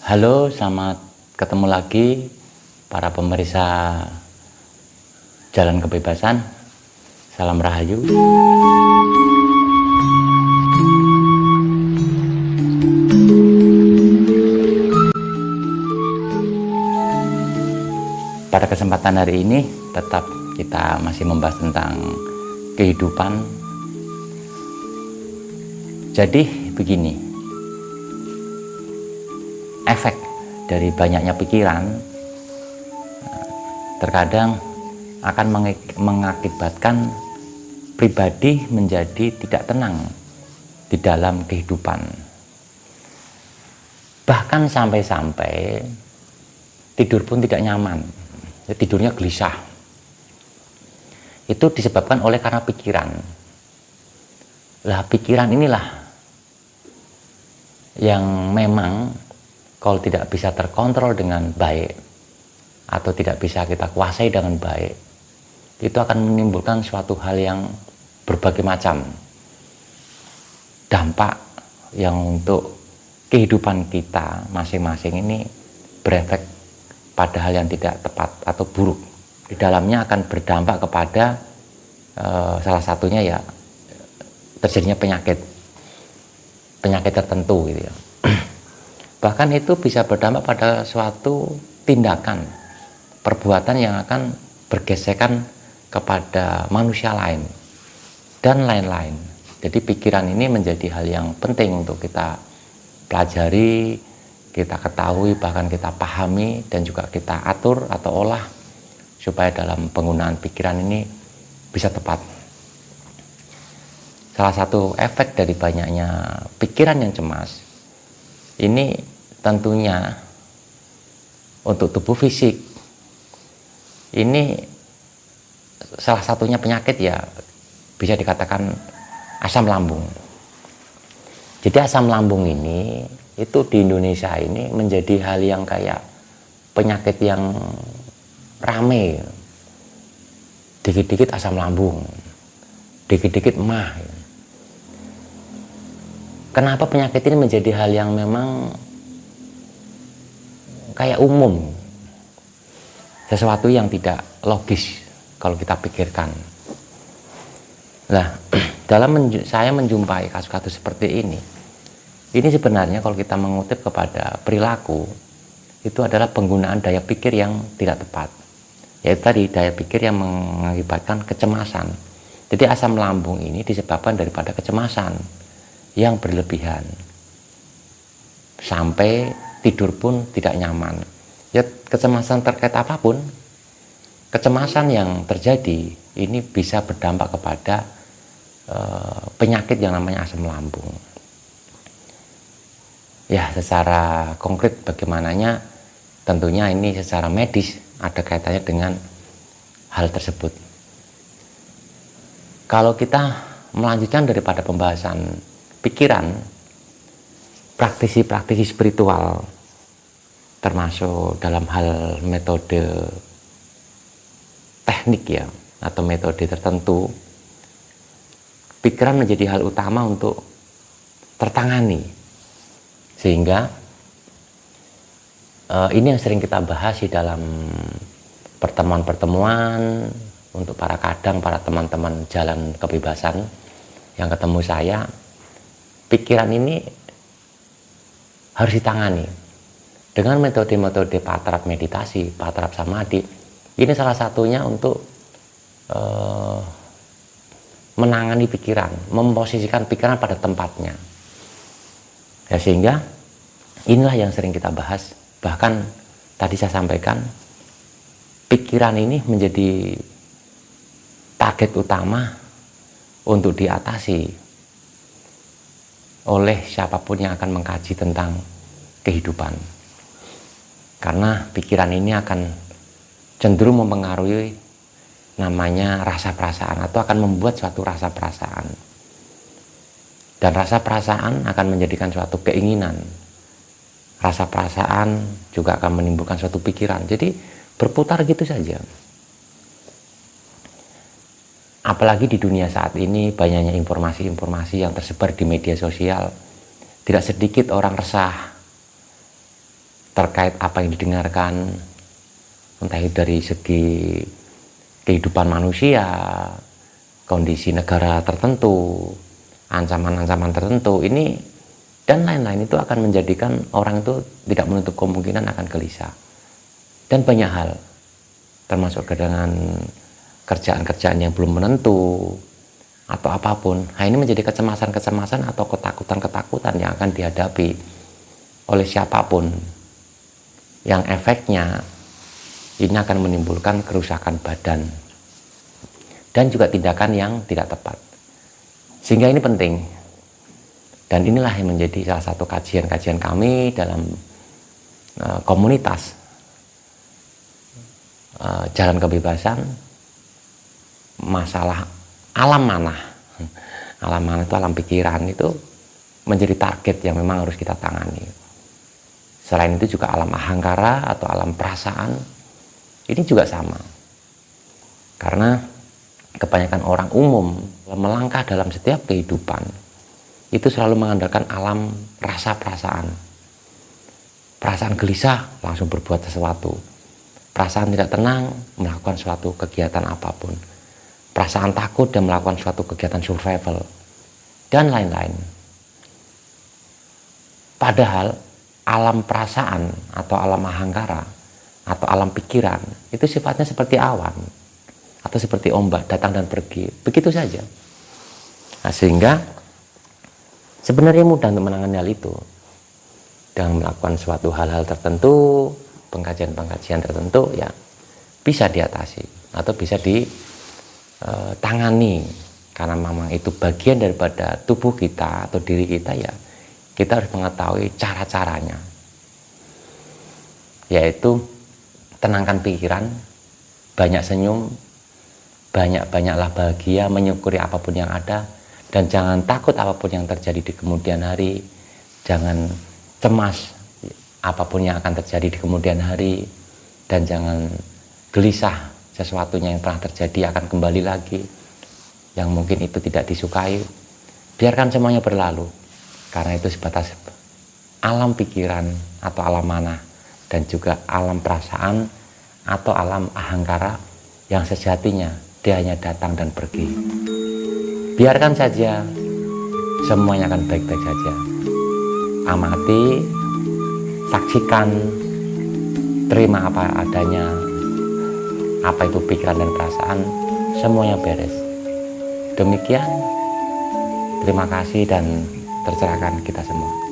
Halo, selamat ketemu lagi para pemirsa Jalan Kebebasan. Salam Rahayu. Pada kesempatan hari ini tetap kita masih membahas tentang kehidupan. Jadi begini, efek dari banyaknya pikiran terkadang akan mengakibatkan pribadi menjadi tidak tenang di dalam kehidupan. Bahkan sampai-sampai tidur pun tidak nyaman, tidurnya gelisah. Itu disebabkan oleh karena pikiran. Lah, pikiran inilah yang memang kalau tidak bisa terkontrol dengan baik atau tidak bisa kita kuasai dengan baik, itu akan menimbulkan suatu hal yang berbagai macam dampak yang untuk kehidupan kita masing-masing ini berefek pada hal yang tidak tepat atau buruk. Di dalamnya akan berdampak kepada salah satunya ya terjadinya penyakit tertentu gitu ya. Bahkan itu bisa berdampak pada suatu tindakan, perbuatan yang akan bergesekan kepada manusia lain dan lain-lain. Jadi pikiran ini menjadi hal yang penting untuk kita pelajari, kita ketahui, bahkan kita pahami dan juga kita atur atau olah supaya dalam penggunaan pikiran ini bisa tepat. Salah satu efek dari banyaknya pikiran yang cemas ini tentunya untuk tubuh fisik ini salah satunya penyakit ya bisa dikatakan asam lambung. Jadi asam lambung ini itu di Indonesia ini menjadi hal yang kayak penyakit yang rame. Dikit-dikit asam lambung, dikit-dikit emah. Kenapa penyakit ini menjadi hal yang memang kayak umum, sesuatu yang tidak logis kalau kita pikirkan. Nah, saya menjumpai kasus-kasus seperti ini sebenarnya kalau kita mengutip kepada perilaku, itu adalah penggunaan daya pikir yang tidak tepat. Yaitu tadi daya pikir yang mengakibatkan kecemasan. Jadi asam lambung ini disebabkan daripada kecemasan yang berlebihan. Sampai tidur pun tidak nyaman. Ya, kecemasan terkait apapun, kecemasan yang terjadi ini bisa berdampak kepada penyakit yang namanya asam lambung. Ya, secara konkret bagaimananya tentunya ini secara medis ada kaitannya dengan hal tersebut. Kalau kita melanjutkan daripada pembahasan pikiran, praktisi-praktisi spiritual termasuk dalam hal metode teknik ya atau metode tertentu, pikiran menjadi hal utama untuk tertangani. Sehingga ini yang sering kita bahas di dalam pertemuan-pertemuan untuk para teman-teman Jalan Kebebasan yang ketemu saya. Pikiran ini harus ditangani dengan metode-metode patrap meditasi, patrap samadhi. Ini salah satunya untuk menangani pikiran, memposisikan pikiran pada tempatnya. Ya, sehingga inilah yang sering kita bahas. Bahkan tadi saya sampaikan, pikiran ini menjadi target utama untuk diatasi oleh siapapun yang akan mengkaji tentang kehidupan. Karena pikiran ini akan cenderung mempengaruhi namanya rasa perasaan atau akan membuat suatu rasa perasaan. Dan rasa perasaan akan menjadikan suatu keinginan. Rasa perasaan juga akan menimbulkan suatu pikiran. Jadi berputar gitu saja. Apalagi di dunia saat ini banyaknya informasi-informasi yang tersebar di media sosial. Tidak sedikit orang resah terkait apa yang didengarkan, entah itu dari segi kehidupan manusia, kondisi negara tertentu, ancaman-ancaman tertentu, ini dan lain-lain, itu akan menjadikan orang itu tidak menutup kemungkinan akan gelisah. Dan banyak hal, termasuk dengan kerjaan-kerjaan yang belum menentu, atau apapun. Nah, ini menjadi kecemasan-kecemasan atau ketakutan-ketakutan yang akan dihadapi oleh siapapun, yang efeknya ini akan menimbulkan kerusakan badan dan juga tindakan yang tidak tepat. Sehingga ini penting, dan inilah yang menjadi salah satu kajian-kajian kami dalam komunitas Jalan Kebebasan, masalah alam manah. Alam manah itu alam pikiran, itu menjadi target yang memang harus kita tangani. Selain itu juga alam ahangkara atau alam perasaan, ini juga sama. Karena kebanyakan orang umum melangkah dalam setiap kehidupan itu selalu mengandalkan alam rasa-perasaan. Perasaan gelisah langsung berbuat sesuatu. Perasaan tidak tenang melakukan suatu kegiatan apapun. Perasaan takut dan melakukan suatu kegiatan survival dan lain-lain. Padahal alam perasaan atau alam ahangkara atau alam pikiran itu sifatnya seperti awan atau seperti ombak, datang dan pergi, begitu saja. Nah, sehingga sebenarnya mudah untuk menangani hal itu dengan melakukan suatu hal-hal tertentu, pengkajian-pengkajian tertentu, ya bisa diatasi atau bisa ditangani, karena memang itu bagian daripada tubuh kita atau diri kita. Ya kita harus mengetahui cara-caranya, yaitu tenangkan pikiran, banyak senyum, banyaklah bahagia, menyukuri apapun yang ada, dan jangan takut apapun yang terjadi di kemudian hari. Jangan cemas apapun yang akan terjadi di kemudian hari, dan jangan gelisah sesuatunya yang pernah terjadi akan kembali lagi, yang mungkin itu tidak disukai. Biarkan semuanya berlalu, karena itu sebatas alam pikiran atau alam manah, dan juga alam perasaan atau alam ahangkara yang sejatinya dia hanya datang dan pergi. Biarkan saja, semuanya akan baik-baik saja. Amati, saksikan, terima apa adanya, apa itu pikiran dan perasaan, semuanya beres. Demikian, terima kasih dan tercerahkan kita semua.